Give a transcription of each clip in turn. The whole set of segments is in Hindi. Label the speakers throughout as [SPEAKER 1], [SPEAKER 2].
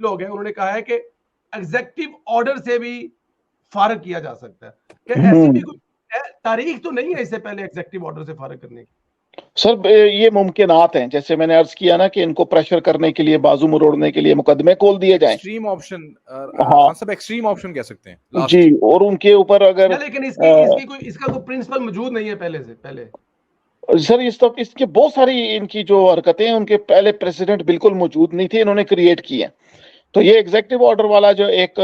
[SPEAKER 1] लोग हैं, उन्होंने कहा है कि एग्जेक्टिव ऑर्डर से भी फारग किया जा सकता है। क्या ऐसी भी कोई तारीख तो नहीं है इससे पहले एग्जेक्टिव ऑर्डर से फारग करने की?
[SPEAKER 2] सर ये मुमकिनात हैं, जैसे मैंने अर्ज किया ना कि इनको प्रेशर करने के लिए, बाजू मरोड़ने के लिए मुकदमे खोल दिए जाएं।
[SPEAKER 3] एक्सट्रीम ऑप्शन,
[SPEAKER 2] हाँ
[SPEAKER 3] खान साहब एक्सट्रीम ऑप्शन कह सकते हैं
[SPEAKER 2] जी, और उनके ऊपर अगर
[SPEAKER 1] लेकिन इसका कोई प्रिंसिपल मौजूद नहीं है पहले
[SPEAKER 2] सर इसके बहुत सारी इनकी जो हरकतें हैं उनके पहले प्रेसिडेंट बिल्कुल मौजूद नहीं थे, इन्होंने क्रिएट किए हैं। तो ये एग्जेक्टिव ऑर्डर वाला जो एक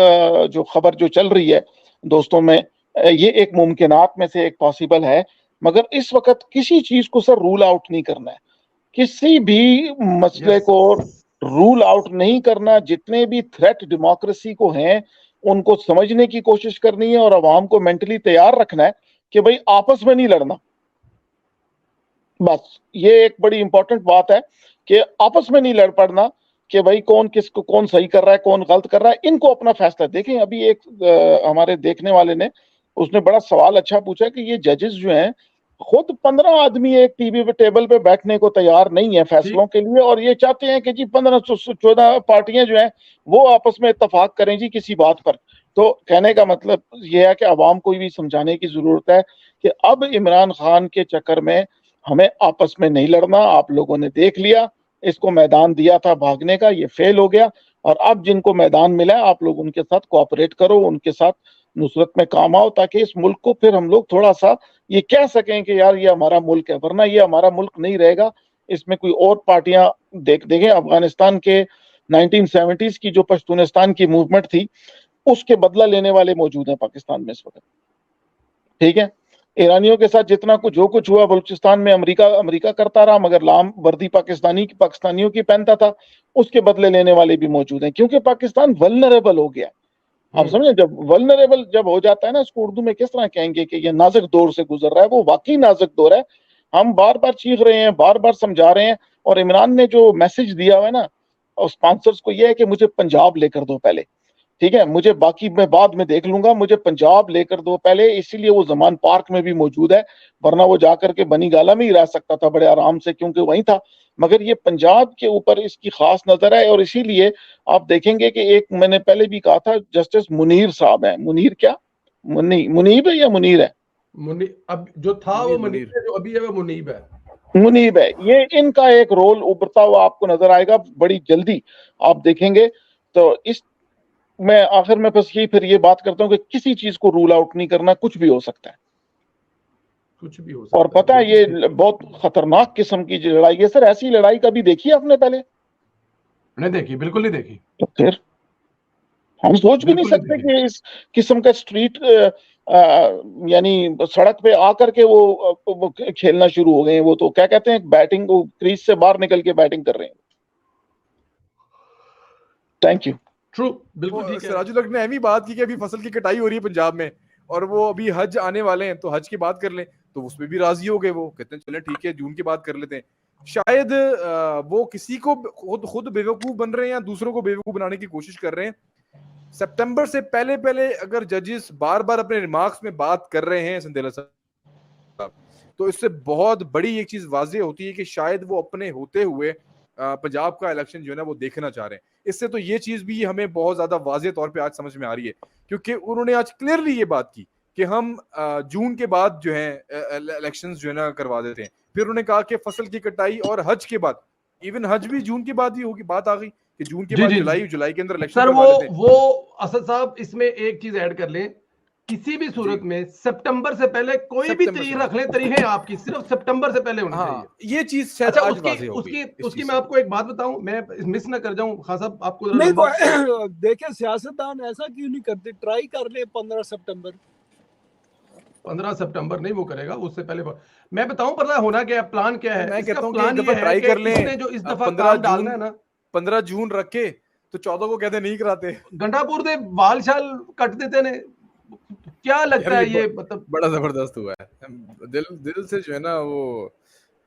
[SPEAKER 2] जो खबर जो चल रही है दोस्तों में, ये एक मुमकिनात में से एक पॉसिबल है, मगर इस वक्त किसी चीज को सर रूल आउट नहीं करना है, किसी भी मसले को रूल आउट नहीं करना। जितने भी थ्रेट डेमोक्रेसी को हैं उनको समझने की कोशिश करनी है और अवाम को मेंटली तैयार रखना है कि भाई आपस में नहीं लड़ना। बस ये एक बड़ी इंपॉर्टेंट बात है कि आपस में नहीं लड़ पड़ना कि भाई कौन किसको, कौन सही कर रहा है कौन गलत कर रहा है, इनको अपना फैसला। देखें अभी एक हमारे देखने वाले ने, उसने बड़ा सवाल अच्छा पूछा कि ये जजेस जो हैं खुद 15 आदमी एक टीवी पे टेबल पे बैठने को तैयार नहीं है फैसलों के लिए, और ये चाहते हैं कि जी 15-14 पार्टियां जो हैं वो आपस में इत्तेफाक करें जी किसी बात पर। तो कहने का मतलब ये है कि अवाम को भी समझाने की जरूरत है कि अब इमरान खान के चक्कर में हमें आपस में नहीं लड़ना। आप लोगों ने देख लिया, इसको मैदान दिया था भागने का, ये फेल हो गया, और अब जिनको मैदान मिला है आप लोग उनके साथ कोऑपरेट करो, उनके साथ नुसरत में काम आओ, ताकि इस मुल्क को फिर हम लोग थोड़ा सा ये कह सकें कि यार ये हमारा मुल्क है, वरना ये हमारा मुल्क नहीं रहेगा। इसमें कोई और पार्टियां देखें अफगानिस्तान के 1970s की जो पश्तूनिस्तान की मूवमेंट थी उसके बदला लेने वाले मौजूद हैं पाकिस्तान में इस वक्त। ठीक है, ईरानियों के साथ जितना कुछ जो कुछ हुआ बलूचिस्तान में, अमेरिका करता रहा, मगर लाम वर्दी पाकिस्तानियों की पहनता था, उसके बदले लेने वाले भी मौजूद हैं, क्योंकि पाकिस्तान वल्नरेबल हो गया। आप समझे, जब वल्नरेबल जब हो जाता है ना, इसको उर्दू में किस तरह कहेंगे कि ये नाजुक दौर से गुजर रहा है, वो वाकई नाजुक दौर है। हम बार बार चीख रहे हैं, बार बार समझा रहे हैं, और इमरान ने जो मैसेज दिया हुआ है ना स्पॉन्सर्स को, ये है कि मुझे पंजाब लेकर दो पहले, ठीक है, मुझे बाकी मैं बाद में देख लूंगा, मुझे पंजाब लेकर दो पहले। इसीलिए वो जमान पार्क में भी मौजूद है, वरना वो जाकर के बनी गाला में ही रह सकता था बड़े आराम से, क्योंकि वहीं था। मगर ये पंजाब के ऊपर इसकी खास नजर है, और इसीलिए आप देखेंगे कि एक मैंने पहले भी कहा था, जस्टिस मुनीर साहब है, मुनीर क्या मुनीब है या मुनीर है?
[SPEAKER 1] अब जो था वो मुनीर है, जो अभी है वो मुनीब है।
[SPEAKER 2] मुनीब है, ये इनका एक रोल उभरता हुआ आपको नजर आएगा बड़ी जल्दी, आप देखेंगे। तो इस मैं आखिर में बस फिर ये बात करता हूँ कि किसी चीज को रूल आउट नहीं करना, कुछ भी हो सकता है,
[SPEAKER 1] कुछ भी हो सकता है।
[SPEAKER 2] और पता है ये बहुत खतरनाक किस्म की लड़ाई है सर। ऐसी लड़ाई कभी देखी है आपने पहले?
[SPEAKER 1] नहीं देखी, बिल्कुल नहीं देखी।
[SPEAKER 2] तो फिर हम सोच भी नहीं सकते कि इस किस्म का स्ट्रीट यानी सड़क पे आकर के वो खेलना शुरू हो गए हैं। वो तो क्या कहते हैं, बैटिंग क्रीज से बाहर निकल के बैटिंग कर रहे हैं। Thank you.
[SPEAKER 1] ट्रू, बिल्कुल ठीक है।
[SPEAKER 3] सिराजुल हक ने अहमी बात की कि अभी फसल की कटाई हो रही है पंजाब में, और वो अभी हज आने वाले हैं, तो हज की बात कर लें, तो उसमें भी राजी हो गए। वो कहते हैं चलें ठीक है, जून की बात कर लेते हैं। शायद वो किसी को खुद बेवकूफ बन रहे हैं या दूसरों को बेवकूफ बनाने की कोशिश कर रहे हैं। सितंबर से पहले अगर जजेस बार बार अपने रिमार्क्स में बात कर रहे हैं संदेला साहब, तो इससे बहुत बड़ी एक चीज वाज़ेह होती है कि शायद वो अपने होते हुए पंजाब का इलेक्शन जो है ना वो देखना चाह रहे हैं। इससे तो ये चीज भी हमें बहुत ज्यादा वाज़ेह तौर पे आज समझ में आ रही है, क्योंकि उन्होंने आज क्लियरली ये बात की कि हम जून के बाद जो है इलेक्शंस जो है ना करवा देते हैं। फिर उन्होंने कहा कि फसल की कटाई और हज के बाद, इवन हज भी जून के बाद ही होगी, बात आ गई कि जून के बाद जुलाई के अंदर इलेक्शन
[SPEAKER 1] करवा लेते हैं। वो असद साहब इसमें एक चीज ऐड कर लें, किसी भी सूरत में सितंबर से पहले कोई भी तारीख रख लें, तारीखें आपकी सिर्फ सितंबर से पहले होनी चाहिए।
[SPEAKER 3] ये चीज शायद
[SPEAKER 1] अच्छा,
[SPEAKER 3] आज वाज़ेह हो गई।
[SPEAKER 1] उसकी मैं आपको एक बात बताऊं, मैं मिस ना कर जाऊं खान साहब, आपको
[SPEAKER 4] नहीं देखें सियासतदान ऐसा क्यों नहीं करते, ट्राई कर ले 15 सितंबर।
[SPEAKER 1] 15 सितंबर नहीं वो करेगा, उससे पहले मैं बताऊं पता होना क्या है, प्लान क्या है।
[SPEAKER 3] मैं कहता हूं कि
[SPEAKER 1] प्लान
[SPEAKER 3] एक दफा ट्राई कर लें,
[SPEAKER 1] जो इस दफा काम डालना है ना
[SPEAKER 3] 15 जून रखे तो 14 को कहते नहीं कराते,
[SPEAKER 1] गंडापुर दे बाल शाल कट देते ने। क्या लगता है ये मतलब
[SPEAKER 3] बड़ा जबरदस्त हुआ है, दिल से जो है ना वो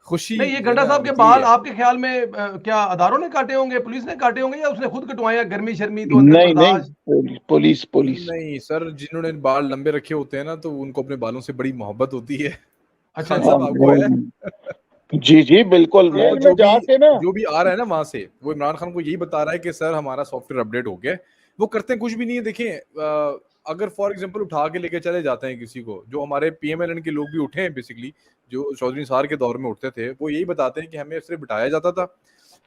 [SPEAKER 3] खुशी।
[SPEAKER 1] नहीं, ये गंडा साहब के बाल आपके ख्याल में क्या अदारों ने काटे होंगे, पुलिस ने काटे होंगे, या उसने खुद कटवाया, गर्मी शर्मी तो अंदर बर्दाश्त?
[SPEAKER 2] नहीं, पुलिस
[SPEAKER 3] नहीं सर, जिन्होंने बाल लंबे रखे होते हैं ना तो उनको अपने बालों से बड़ी मोहब्बत होती है।
[SPEAKER 1] अच्छा
[SPEAKER 3] खान साहब आपको है?
[SPEAKER 2] जी जी बिल्कुल,
[SPEAKER 3] वो
[SPEAKER 2] मेल में जाके ना
[SPEAKER 3] जो भी आ रहा है ना वहां से, वो इमरान खान को यही बता रहा है कि सर हमारा सॉफ्टवेयर अपडेट हो गया है। वो करते हैं कुछ भी नहीं है। देखें, अगर फॉर एग्जांपल उठा के लेके चले जाते हैं किसी को, जो हमारे पीएमएलएन के लोग भी उठे हैं बेसिकली, जो चौधरी निसार के दौर में उठते थे, वो यही बताते हैं कि हमें सिर्फ बिठाया जाता था,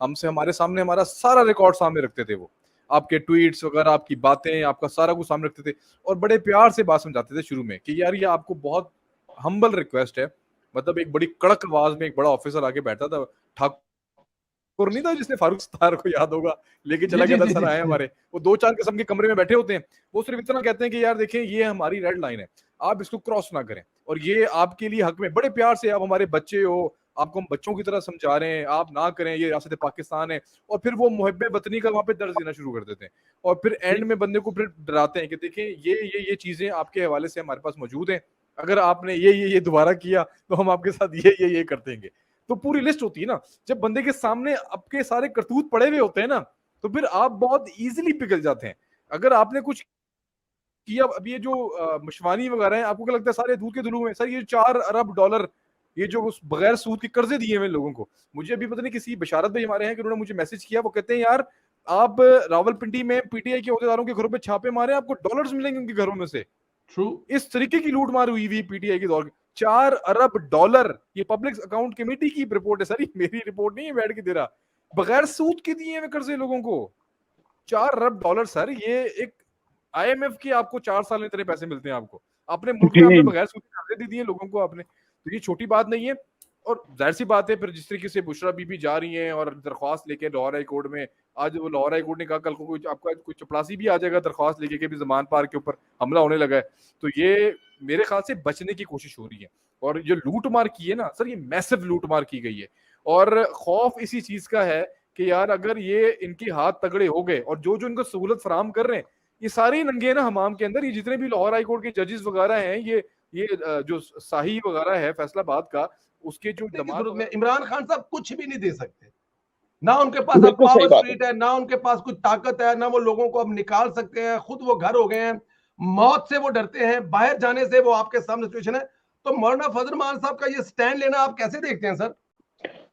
[SPEAKER 3] हमसे हमारे सामने हमारा सारा रिकॉर्ड सामने रखते थे, वो आपके ट्वीट्स वगैरह, आपकी बातें, आपका सारा कुछ सामने रखते थे और बड़े प्यार से बात समझाते थे शुरू में कि यार ये आपको बहुत हम्बल रिक्वेस्ट है। मतलब एक बड़ी कड़क आवाज में एक बड़ा ऑफिसर आके बैठा था, ठाकुर नहीं था जिसने फारूक सत्तार को याद होगा लेके
[SPEAKER 1] जी
[SPEAKER 3] चला
[SPEAKER 1] जी
[SPEAKER 3] गया था,
[SPEAKER 1] जी
[SPEAKER 3] सर आए
[SPEAKER 1] जी।
[SPEAKER 3] हमारे, वो 2-4 किस्म के कमरे में बैठे होते हैं, वो सिर्फ इतना कहते हैं कि यार देखें ये हमारी रेड लाइन है, आप इसको क्रॉस ना करें और ये आपके लिए हक में, बड़े प्यार से, आप हमारे बच्चे हो, आपको हम बच्चों की तरह समझा रहे हैं, आप ना करें, ये रियासत पाकिस्तान है। और फिर वो मुहब्बे वतनी का वहां पे दर्ज देना शुरू कर देते हैं और फिर एंड में बंदे को फिर डराते हैं कि देखें ये चीजें आपके हवाले से हमारे पास मौजूद हैं, अगर आपने ये दोबारा किया तो हम आपके साथ ये कर देंगे। तो पूरी लिस्ट होती है ना, जब बंदे के सामने आपके सारे करतूत पड़े हुए होते हैं ना, तो फिर आप बहुत इजीली पिघल जाते हैं। अगर आपने कुछ किया, अब ये जो मशवानी वगैरह हैं, आपको क्या लगता है सारे दूध के धुलू हैं? सर ये $4 अरब ये जो उस बगैर सूद के कर्जे दिए हुए लोगों को, मुझे अभी पता नहीं किसी बशारत भाई हमारे हैं कि उन्होंने मुझे मैसेज किया, वो कहते हैं यार आप रावलपिंडी में पीटीआई के अहदेदारों के घरों पे छापे मारे, आपको डॉलर्स मिलेंगे उनके घरों में से।
[SPEAKER 1] ट्रू।
[SPEAKER 3] इस तरीके की लूट मार हुई हुई पीटीआई के दौर में। $4 अरब, ये पब्लिक अकाउंट कमेटी की रिपोर्ट है सर, ये मेरी रिपोर्ट नहीं है, बैठ के दे रहा, बगैर सूद के दिए हुए कर्जे लोगों को। $4 अरब सर, ये एक आईएमएफ की आपको 4 साल में इतने पैसे मिलते हैं आपको, अपने मुल्क में आपने
[SPEAKER 2] जी
[SPEAKER 3] बगैर सूद के कर्जे दे दिए लोगों को आपने, तो ये छोटी बात नहीं है। और जाहिर सी बात है फिर जिस तरीके से बुशरा बीबी जा रही हैं और दरख्वास्त लेके लाहौर हाई कोर्ट में, आज वो लाहौर हाई कोर्ट ने कहा कल को कोई आपका कोई चपरासी भी आ जाएगा दरख्वास्त लेके कि भी जमान पार्क के ऊपर हमला होने लगा है, तो ये मेरे ख्याल से बचने की कोशिश हो रही है। और जो लूट मार की है ना सर, ये मैसिव लूट मार की गई है और खौफ इसी चीज का है कि यार अगर ये इनके हाथ तगड़े हो गए और जो जो इनको सहूलत फराम कर रहे हैं, ये सारे ही नंगे हैं ना हमाम के अंदर, ये जितने भी लाहौर हाई कोर्ट के जजेस वगैरह हैं, ये जो शाही वगैरह है फैसलाबाद का, उसके जो
[SPEAKER 1] की
[SPEAKER 3] दमाद
[SPEAKER 1] सूरत में इमरान खान साहब कुछ भी नहीं दे सकते, ना उनके पास अब
[SPEAKER 2] बिल्कुल सही
[SPEAKER 1] पावर
[SPEAKER 2] बात है।
[SPEAKER 1] स्ट्रीट है, ना उनके पास कुछ ताकत है, ना वो लोगों को अब निकाल सकते हैं, खुद वो घर हो गए हैं, मौत से वो डरते हैं, बाहर जाने से वो आपके सामने सिचुएशन है। तो मौलाना फजल मान साहब का ये स्टैंड लेना आप कैसे देखते हैं सर?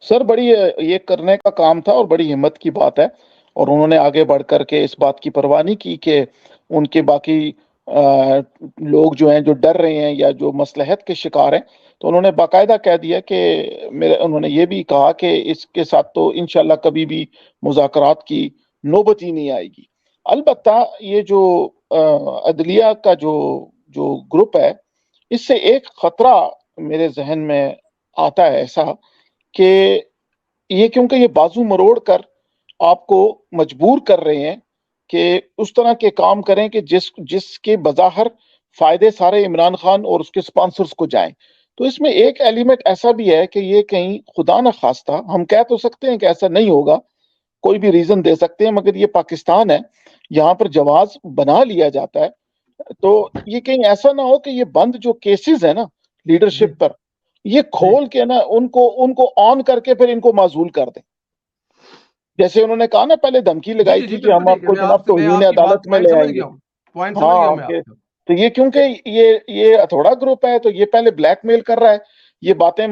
[SPEAKER 2] सर बड़ी ये करने का काम था और बड़ी हिम्मत की बात है, और उन्होंने आगे बढ़ करके इस बात की परवाह नहीं की कि उनके बाकी लोग जो हैं जो डर रहे हैं या जो मसलहत के शिकार हैं, तो उन्होंने बाकायदा कह दिया कि मेरे, उन्होंने ये भी कहा कि इसके साथ तो इंशाल्लाह कभी भी मुज़ाकरात की नौबत ही नहीं आएगी। अलबत्ता ये जो अदलिया का जो जो ग्रुप है, इससे एक खतरा मेरे जहन में आता है ऐसा कि ये, क्योंकि ये बाजू मरोड़ कर आपको मजबूर कर रहे हैं कि उस तरह के काम करें कि जिसके बज़ाहिर फायदे सारे इमरान खान और उसके स्पॉन्सर्स को जाएं। तो इसमें एक एलिमेंट ऐसा भी है कि ये कहीं खुदा न खास्ता, हम कह तो सकते हैं कि ऐसा नहीं होगा, कोई भी रीजन दे सकते हैं, मगर ये पाकिस्तान है, यहाँ पर जवाज बना लिया जाता है, तो ये कहीं ऐसा ना हो कि ये बंद जो केसेस है ना
[SPEAKER 1] जी
[SPEAKER 2] लीडरशिप पर, ये
[SPEAKER 1] जी
[SPEAKER 2] खोल के ना उनको उनको ऑन करके फिर इनको माजूल कर दें। जैसे उन्होंने कहा ना, पहले धमकी
[SPEAKER 1] जी
[SPEAKER 2] लगाई
[SPEAKER 1] जी जी,
[SPEAKER 2] थी कि
[SPEAKER 1] बिल्कुल
[SPEAKER 2] हम
[SPEAKER 1] ठीक है,
[SPEAKER 2] आपको जनाब
[SPEAKER 1] मैं
[SPEAKER 2] तौहीन
[SPEAKER 1] आपकी बात
[SPEAKER 2] अदालत में
[SPEAKER 1] पॉइंट
[SPEAKER 2] ले
[SPEAKER 1] समझ गया
[SPEAKER 2] आएंगे।
[SPEAKER 1] हूँ, पॉइंट समझ गया
[SPEAKER 2] हाँ
[SPEAKER 1] मैं
[SPEAKER 2] कि
[SPEAKER 1] आपका।
[SPEAKER 2] तो ये क्योंकि ये हथौड़ा ग्रुप है, तो ये पहले ब्लैकमेल कर रहा है, ये बातें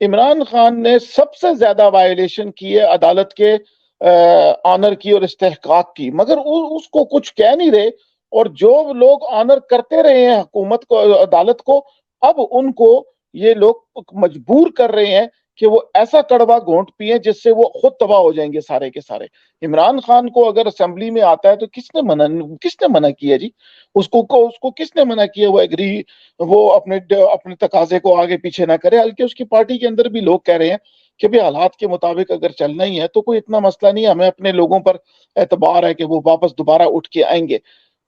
[SPEAKER 2] इमरान खान ने सबसे ज्यादा वायलेशन की है अदालत के ऑनर की और इस्तेहकाक की, मगर उसको कुछ कह नहीं रहे, और जो लोग ऑनर करते रहे हैं हुकूमत को, अदालत को, अब उनको ये लोग मजबूर कर रहे हैं कि वो ऐसा कड़वा घोंट पिए जिससे वो खुद तबाह हो जाएंगे सारे के सारे। इमरान खान को अगर असेंबली में आता है तो किसने मना किया जी? उसको किसने मना किया वो एग्री, वो अपने अपने तकाजे को आगे पीछे ना करे? बल्कि उसकी पार्टी के अंदर भी लोग कह रहे हैं कि भाई हालात के मुताबिक अगर चलना ही है तो कोई इतना मसला नहीं है, हमें अपने लोगों पर एतबार है कि वो वापस दोबारा उठ के आएंगे।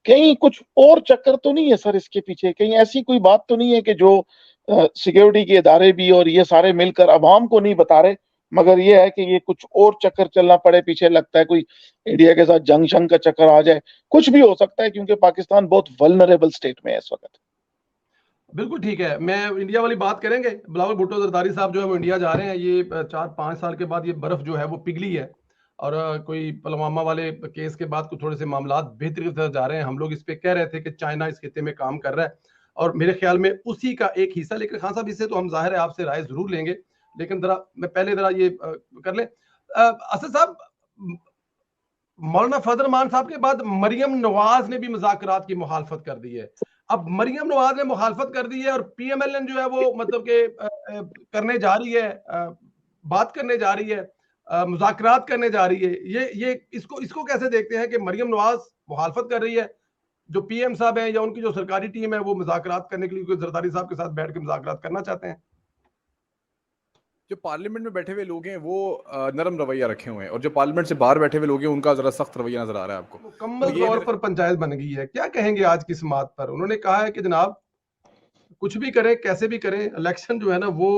[SPEAKER 2] कहीं कुछ और चक्कर तो नहीं है सर इसके पीछे? कहीं ऐसी कोई बात तो नहीं है कि जो सिक्योरिटी के इदारे भी और ये सारे मिलकर अवाम को नहीं बता रहे, मगर ये है कि ये कुछ और चक्कर चलना पड़े पीछे? लगता है कोई इंडिया के साथ जंग शंग का चक्कर आ जाए, कुछ भी हो सकता है, क्योंकि पाकिस्तान बहुत वल्नरेबल स्टेट में है इस वक्त।
[SPEAKER 1] बिल्कुल ठीक है, मैं इंडिया वाली बात करेंगे। बिलावल भुट्टो जरदारी साहब जो है वो इंडिया जा रहे हैं, ये 4-5 साल के बाद ये बर्फ जो है वो पिघली है, और कोई पुलवामा वाले केस के बाद कुछ थोड़े से मामला बेहतरी की तरफ जा रहे हैं। हम लोग इस पे कह रहे थे कि चाइना इस खिते में काम कर रहा है, और मेरे ख्याल में उसी का एक हिस्सा, लेकिन खान साहब इससे तो हम जाहिर है आपसे राय जरूर लेंगे। लेकिन जरा मैं पहले जरा ये कर ले असद साहब, मौलाना फजल रहमान साहब के बाद मरियम नवाज ने भी मुज़ाकरात की मुखालफत कर दी है। अब मरियम नवाज ने मुखालफत कर दी है और पीएमएलएन जो है वो मतलब के करने जा रही है, बात करने जा रही है, मुज़ाकरात करने जा रही है। ये इसको कैसे देखते हैं कि मरियम नवाज मुखालफत कर रही है, जो पीएम साहब हैं या उनकी जो सरकारी टीम है वो मुज़ाकरात करने के लिए कोई जरदारी साहब के साथ बैठ के मुज़ाकरात करना चाहते हैं?
[SPEAKER 3] जो पार्लियामेंट में बैठे हुए लोग हैं वो नरम रवैया रखे हुए हैं, और जो पार्लियामेंट से बाहर बैठे हुए लोग हैं उनका जरा सख्त रवैया नजर आ रहा है आपको।
[SPEAKER 1] मुकम्मल तौर पर पंचायत बन गई है। क्या कहेंगे आज की समात पर? उन्होंने कहा है कि जनाब कुछ भी करें, कैसे भी करें, इलेक्शन जो है ना वो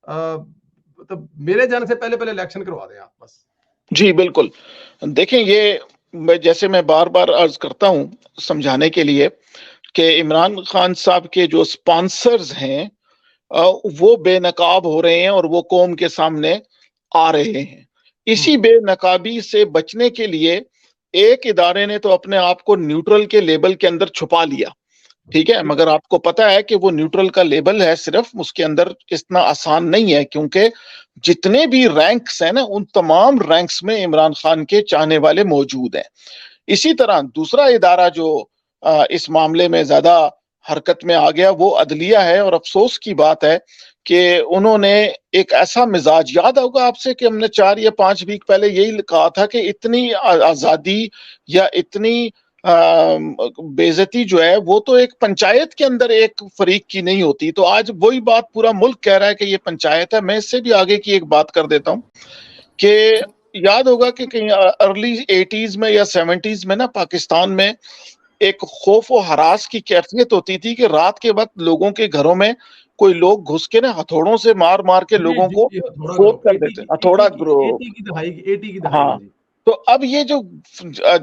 [SPEAKER 1] मतलब मेरे जाने से पहले पहले इलेक्शन करवा दें आप बस।
[SPEAKER 2] जी बिल्कुल। देखें, ये मैं बार बार अर्ज करता हूं समझाने के लिए कि इमरान खान साहब के जो स्पॉन्सर्स हैं वो बेनकाब हो रहे हैं और वो कौम के सामने आ रहे हैं। इसी बेनकाबी से बचने के लिए एक इदारे ने तो अपने आप को न्यूट्रल के लेबल के अंदर छुपा लिया, ठीक है, मगर आपको पता है कि वो न्यूट्रल का लेबल है, सिर्फ उसके अंदर इतना आसान नहीं है, क्योंकि जितने भी रैंक्स हैं ना उन तमाम रैंक्स में इमरान खान के चाहने वाले मौजूद हैं। इसी तरह दूसरा इदारा जो इस मामले में ज्यादा हरकत में आ गया वो अदलिया है, और अफसोस की बात है कि उन्होंने एक ऐसा मिजाज, याद होगा आपसे कि हमने 4 या 5 वीक पहले यही कहा था कि इतनी आजादी या इतनी बेइज्जती जो है वो तो एक पंचायत के अंदर एक फरीक की नहीं होती। तो आज वही बात पूरा मुल्क कह रहा है कि ये पंचायत है। मैं इससे भी आगे की एक बात कर देता हूं कि याद होगा कि कहीं अर्ली 80s में या 70s में ना पाकिस्तान में एक खौफ और हरास की कैफियत होती थी कि रात के वक्त लोगों के घरों में कोई लोग घुस के ना हथौड़ों से मार मार के लोगों को फोत कर देते, हथौड़ा ग्रुप।
[SPEAKER 1] 80 की दहाई
[SPEAKER 2] हाँ,
[SPEAKER 1] में जी।
[SPEAKER 2] तो अब ये जो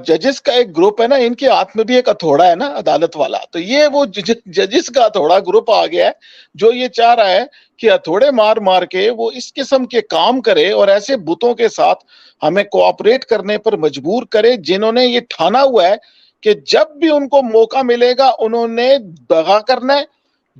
[SPEAKER 2] जजेस का एक ग्रुप है ना, इनके हाथ में भी एक हथौड़ा है ना अदालत वाला, तो ये वो जजेस का हथौड़ा ग्रुप आ गया है जो ये चाह रहा है कि हथौड़े मार मार के वो इस किस्म के काम करे और ऐसे बुतों के साथ हमें कोऑपरेट करने पर मजबूर करे जिन्होंने ये ठाना हुआ है कि जब भी उनको मौका मिलेगा उन्होंने दगा करना है,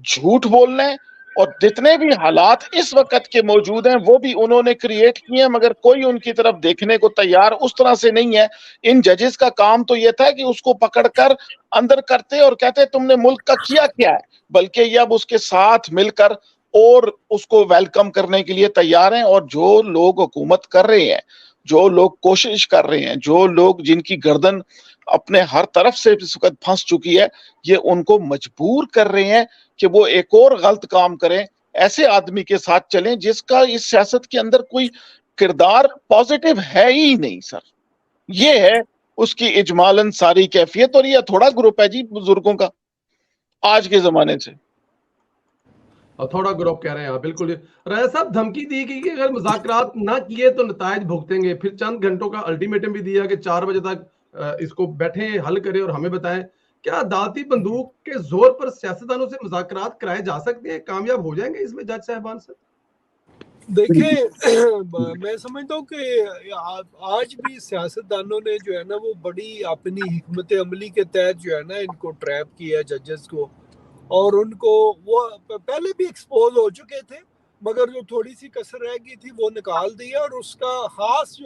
[SPEAKER 2] झूठ बोलना है, और जितने भी हालात इस वक्त के मौजूद हैं वो भी उन्होंने क्रिएट किए हैं, मगर कोई उनकी तरफ देखने को तैयार उस तरह से नहीं है। इन जजेस का काम तो यह था कि उसको पकड़कर अंदर करते और कहते तुमने मुल्क का किया क्या है, बल्कि ये अब उसके साथ मिलकर और उसको वेलकम करने के लिए तैयार हैं। और जो लोग हुकूमत कर रहे हैं, जो लोग कोशिश कर रहे हैं, जो लोग जिनकी गर्दन अपने हर तरफ से इस वक्त फंस चुकी है, ये उनको मजबूर कर रहे हैं कि वो एक और गलत काम करें, ऐसे आदमी के साथ चलें जिसका इस सियासत के अंदर कोई किरदार पॉजिटिव है ही नहीं। सर, ये है उसकी इजमालन सारी कैफियत, और ये थोड़ा ग्रुप है जी बुजुर्गों का आज के जमाने से।
[SPEAKER 1] और थोड़ा ग्रुप कह रहे हैं आप, बिल्कुल। राजा साहब, धमकी दी गई कि अगर मुज़ाकरात ना किए तो नतायज भुगतेंगे। फिर चंद घंटों का अल्टीमेटम भी दिया कि 4 बजे तक इसको बैठे हल करें और हमें बताएं। क्या अदालती बंदूक के जोर पर सियासतदानों से मुज़ाकरात कराए जा सकते हैं? कामयाब हो जाएंगे इसमें जज साहबान से?
[SPEAKER 4] देखिए, मैं समझता हूँ कि आज भी सियासतदानों ने जो है ना वो बड़ी अपनी हिकमत अमली के तहत जो है ना इनको ट्रैप किया जजेस को, और उनको वो पहले भी एक्सपोज हो चुके थे, मगर जो थोड़ी सी कसर रह गई थी वो निकाल दिया। और उसका खास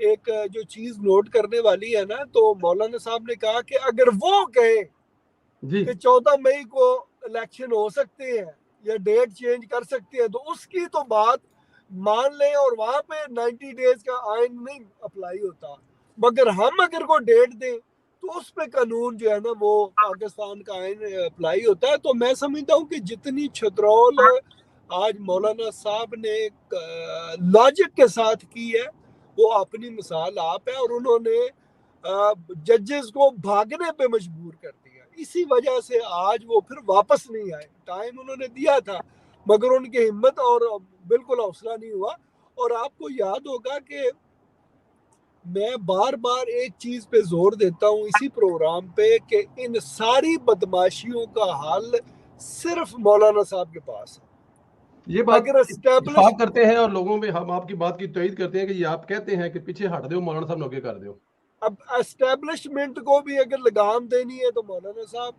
[SPEAKER 4] एक जो चीज नोट करने वाली है ना, तो मौलाना साहब ने कहा कि अगर वो कहे कि 14 मई को इलेक्शन हो सकते हैं या डेट चेंज कर सकते हैं, तो उसकी तो बात मान लें और वहां पे 90 डेज का आइन नहीं अप्लाई होता। मगर हम अगर को डेट दें तो उस पे कानून जो है ना वो पाकिस्तान का आइन अप्लाई होता है। तो मैं समझता हूँ कि जितनी छतरौल आज मौलाना साहब ने लॉजिक के साथ की है वो अपनी मिसाल आप है, और उन्होंने जजेस को भागने पे मजबूर कर दिया। इसी वजह से आज वो फिर वापस नहीं आए। टाइम उन्होंने दिया था मगर उनकी हिम्मत और बिल्कुल हौसला नहीं हुआ। और आपको याद होगा कि मैं बार बार एक चीज पे जोर देता हूँ इसी प्रोग्राम पे कि इन सारी बदमाशियों का हल सिर्फ मौलाना साहब के पास है।
[SPEAKER 1] ये बात इत्तेफाक करते हैं और लोगों में हम आपकी बात की तईद करते हैं कि ये आप कहते हैं कि पीछे हट दो, मौलाना साहब नौके कर दो।
[SPEAKER 4] अब एस्टेब्लिशमेंट को भी अगर लगाम देनी है तो मौलाना साहब,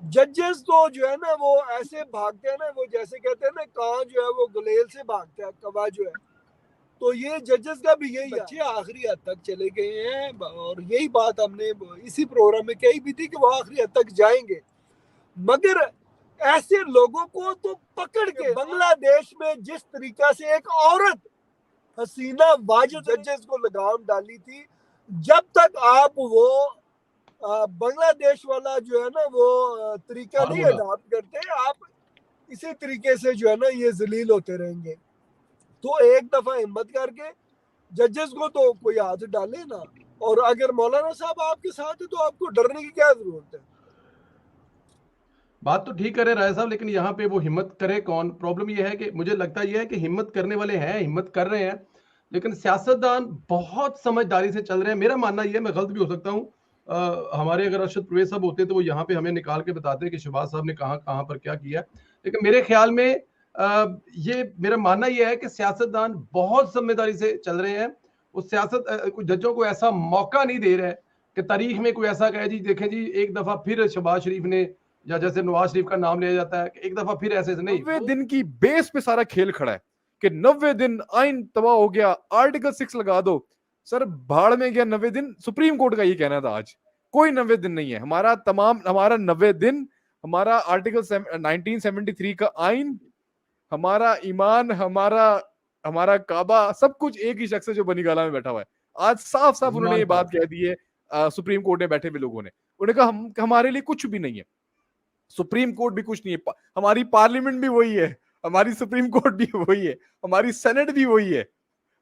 [SPEAKER 4] जजेस तो जो है ना वो ऐसे भागते हैं ना, वो जैसे कहते हैं ना कां जो है वो गुलेल से भागता है, कवा जो है, तो ये जजेस का भी यही बच्चे आखिरी हद तक चले गए हैं, और यही बात हमने इसी प्रोग्राम में कही भी थी कि वो आखिरी हद तक जाएंगे, मगर ऐसे लोगों को तो पकड़ के बांग्लादेश में जिस तरीका से एक औरत हसीना वाजिद जजेस को लगाम डाली थी, जब तक आप वो बांग्लादेश वाला जो है ना वो तरीका नहीं अडॉप्ट करते, आप इसी तरीके से जो है ना ये जलील होते रहेंगे। तो एक दफा हिम्मत करके जजेस को तो कोई हाथ डाले ना, और अगर मौलाना साहब आपके साथ है तो आपको डरने की क्या जरूरत है।
[SPEAKER 1] बात तो ठीक करे राय साहब, लेकिन यहाँ पे वो हिम्मत करे कौन? प्रॉब्लम ये है कि मुझे लगता ये है कि हिम्मत करने वाले हैं, हिम्मत कर रहे हैं, लेकिन सियासतदान बहुत समझदारी से चल रहे हैं। मेरा मानना ये है, मैं गलत भी हो सकता हूँ, हमारे अगर अरशद परवेज साहब होते तो वो यहाँ पे हमें निकाल के बताते कि शहबाज साहब ने कहाँ कहाँ पर क्या किया, लेकिन मेरे ख्याल में ये मेरा मानना ये है कि सियासतदान बहुत समझदारी से चल रहे हैं। उस कुछ जजों को ऐसा मौका नहीं दे रहे कि तारीख में कोई ऐसा कहे जी देखें जी एक दफा फिर शहबाज शरीफ ने, या जैसे नवाज शरीफ का नाम लिया जाता है कि एक दफा फिर ऐसे नहीं।
[SPEAKER 3] 90 दिन की बेस पे सारा खेल खड़ा है कि 90 दिन आइन तबाह हो गया, आर्टिकल 6 लगा दो। सर भाड़ में गया 90 दिन, सुप्रीम कोर्ट का ये कहना था। आज कोई 90 दिन नहीं है, हमारा 90 दिन, हमारा आर्टिकल 1973 का आइन, हमारा ईमान, हमारा काबा, सब कुछ एक ही शख्स है जो बनीगाला में बैठा हुआ है। आज साफ साफ उन्होंने ये बात कह दी है सुप्रीम कोर्ट में बैठे हुए लोगों ने। उन्होंने कहा हमारे लिए कुछ भी नहीं है, सुप्रीम कोर्ट भी कुछ नहीं है, हमारी पार्लियामेंट भी वही है, हमारी सुप्रीम कोर्ट भी वही है, हमारी सेनेट भी वही है,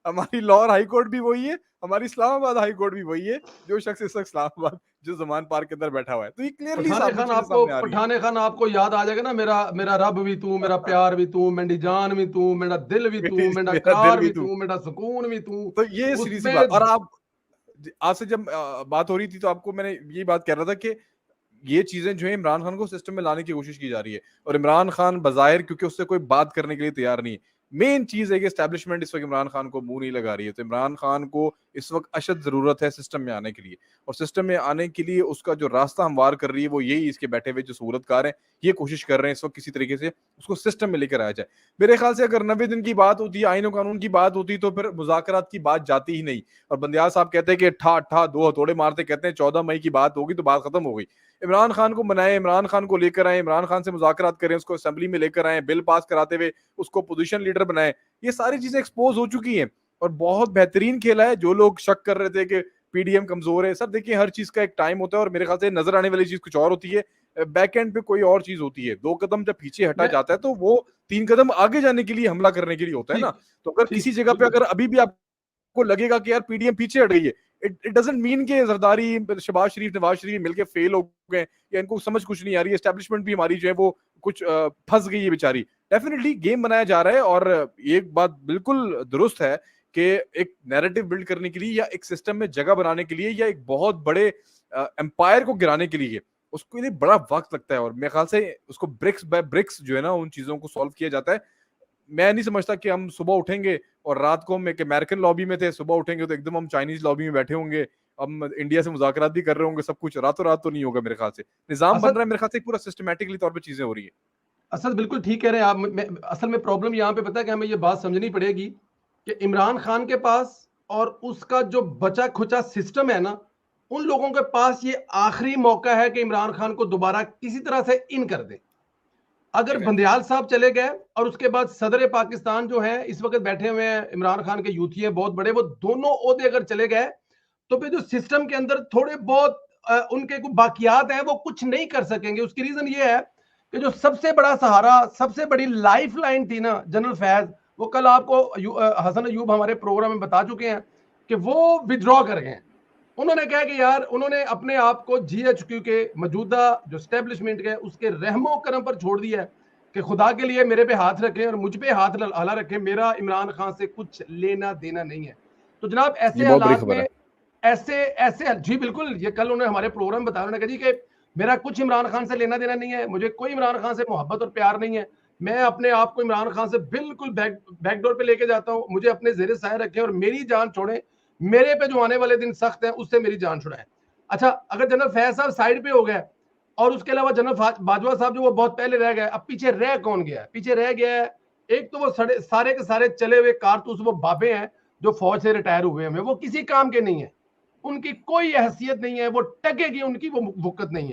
[SPEAKER 3] हमारी लाहौर हाई कोर्ट भी वही है, हमारी इस्लामाबाद हाई कोर्ट भी वही है, जो शख्स इस वक्त इस्लामाबाद जो जमान पार्क के अंदर बैठा हुआ है। तो ये क्लियरली
[SPEAKER 1] पठाने खान आपको याद आ जाएगा ना, मेरा मेरा रब भी तू, मेरा प्यार भी तू, मेरी जान भी तू, मेरा दिल भी तू, मेरा करार भी तू, मेरा सुकून भी तू।
[SPEAKER 3] तो ये सीधी सी बात। और आप आज से जब बात हो रही थी तो आपको मैंने ये बात कह रहा था कि ये चीजें जो है इमरान खान को सिस्टम में लाने की कोशिश की जा रही है, और इमरान खान बजाहिर क्योंकि उससे कोई बात करने के लिए तैयार नहीं है। मेन चीज है कि एस्टैब्लिशमेंट इस वक्त इमरान खान को मुंह नहीं लगा रही है। तो इमरान खान को इस वक्त अशद जरूरत है सिस्टम में आने के लिए, और सिस्टम में आने के लिए उसका जो रास्ता हमवार कर रही है वो यही, इसके बैठे हुए जो सूरतकार हैं ये कोशिश कर रहे हैं इस वक्त किसी तरीके से उसको सिस्टम में लेकर आया जाए। मेरे ख्याल से अगर 90 दिन की बात होती, आईन और कानून की बात होती, तो फिर मुज़ाकरात की बात जाती ही नहीं। और बंदियाल साहब कहते हैं कि ठा ठा दो हथौड़े मारते, कहते हैं 14 मई की बात होगी तो बात खत्म हो गई। इमरान खान को मनाए, इमरान खान को लेकर आए, इमरान खान से मुज़ाकरात करें, उसको असेंबली में लेकर आए, बिल पास कराते हुए उसको पोजीशन लीडर बनाए। ये सारी चीजें एक्सपोज हो चुकी हैं और बहुत बेहतरीन खेला है। जो लोग शक कर रहे थे कि पीडीएम कमजोर है, सर देखिए हर चीज का एक टाइम होता है, और मेरे ख्याल से नजर आने वाली चीज कुछ और होती है, बैक एंड पे कोई और चीज होती है। 2 कदम जब पीछे हटा जाता है तो वो 3 कदम आगे जाने के लिए, हमला करने के लिए होता है ना। तो अगर किसी जगह पे अगर अभी भी आपको लगेगा कि यार पीडीएम पीछे हट गई है, इट डजंट मीन कि जरदारी, शहबाज शरीफ, नवाज शरीफ मिलकर फेल हो गए या इनको समझ कुछ नहीं आ रही है। एस्टैब्लिशमेंट भी हमारी जो है वो कुछ फंस गई है बेचारी। डेफिनेटली गेम बनाया जा रहा है, और एक बात बिल्कुल दुरुस्त है कि एक नैरेटिव बिल्ड करने के लिए या एक सिस्टम में जगह बनाने के लिए या एक बहुत बड़े एम्पायर को गिराने के लिए उसके लिए बड़ा वक्त लगता है, और मेरे ख्याल से उसको ब्रिक्स बाय ब्रिक्स जो है ना उन चीजों को सॉल्व किया जाता है। मैं नहीं समझता कि हम सुबह उठेंगे और रात को हम एक अमेरिकन लॉबी में थे, सुबह उठेंगे तो एकदम हम चाइनीज लॉबी में बैठे होंगे, हम इंडिया से मुज़ाकरात भी कर रहे होंगे, सब कुछ रातों रात तो नहीं होगा। मेरे ख्याल से निजाम बन रहा है, मेरे ख्याल से पूरा सिस्टमैटिकली तौर पे चीजें हो रही है।
[SPEAKER 1] असल बिल्कुल ठीक कह रहे हैं आप। असल में प्रॉब्लम यहाँ पे पता है कि हमें ये बात समझनी पड़ेगी कि इमरान खान के पास और उसका जो बचा खुचा सिस्टम है ना, उन लोगों के पास ये आखिरी मौका है कि इमरान खान को दोबारा किसी तरह से इन कर दे। अगर बंदियाल साहब चले गए और उसके बाद सदर पाकिस्तान जो है इस वक्त बैठे हुए हैं, इमरान खान के यूथी हैं बहुत बड़े, वो दोनों ओहदे अगर चले गए तो फिर जो सिस्टम के अंदर थोड़े बहुत उनके कुछ बाकियात हैं वो कुछ नहीं कर सकेंगे। उसकी रीजन ये है कि जो सबसे बड़ा सहारा, सबसे बड़ी लाइफ लाइन थी ना जनरल फैज, वो कल आपको हसन अयूब हमारे प्रोग्राम में बता चुके हैं कि वो विड्रॉ कर गए हैं। उन्होंने कहा कि यार उन्होंने अपने आप को जीएचक्यू के मौजूदा जो स्टैब्लिशमेंट के उसके रहमो करम पर छोड़ दिया है कि खुदा के लिए मेरे पे हाथ रखें और मुझ पे हाथ हला रखें, मेरा इमरान खान से कुछ लेना देना नहीं है। तो जनाब ऐसे हालात में ऐसे जी बिल्कुल, ये कल उन्होंने हमारे प्रोग्राम में बताया, उन्होंने कहा जी कि मेरा कुछ इमरान खान से लेना देना नहीं है, मुझे कोई इमरान खान से मोहब्बत और प्यार नहीं है, मैं अपने आप को इमरान खान से बिल्कुल बैकडोर पे लेके जाता हूं, मुझे अपने ज़ेरे साए रखें और मेरी जान छोड़ें, मेरे पे जो आने वाले दिन सख्त है उससे मेरी जान छुड़ाएं। अच्छा, अगर जनरल फैज साहब साइड पे हो गए और उसके अलावा जनरल बाजवा साहब जो वो बहुत पहले रह गए, अब पीछे रह कौन गया है? पीछे रह गया है एक तो वो सारे के सारे चले हुए कारतूस वो बाबे हैं जो फौज से रिटायर हुए हैं, वो किसी काम के नहीं है, उनकी कोई हैसियत नहीं है, वो टके की उनकी वो वुकत नहीं है।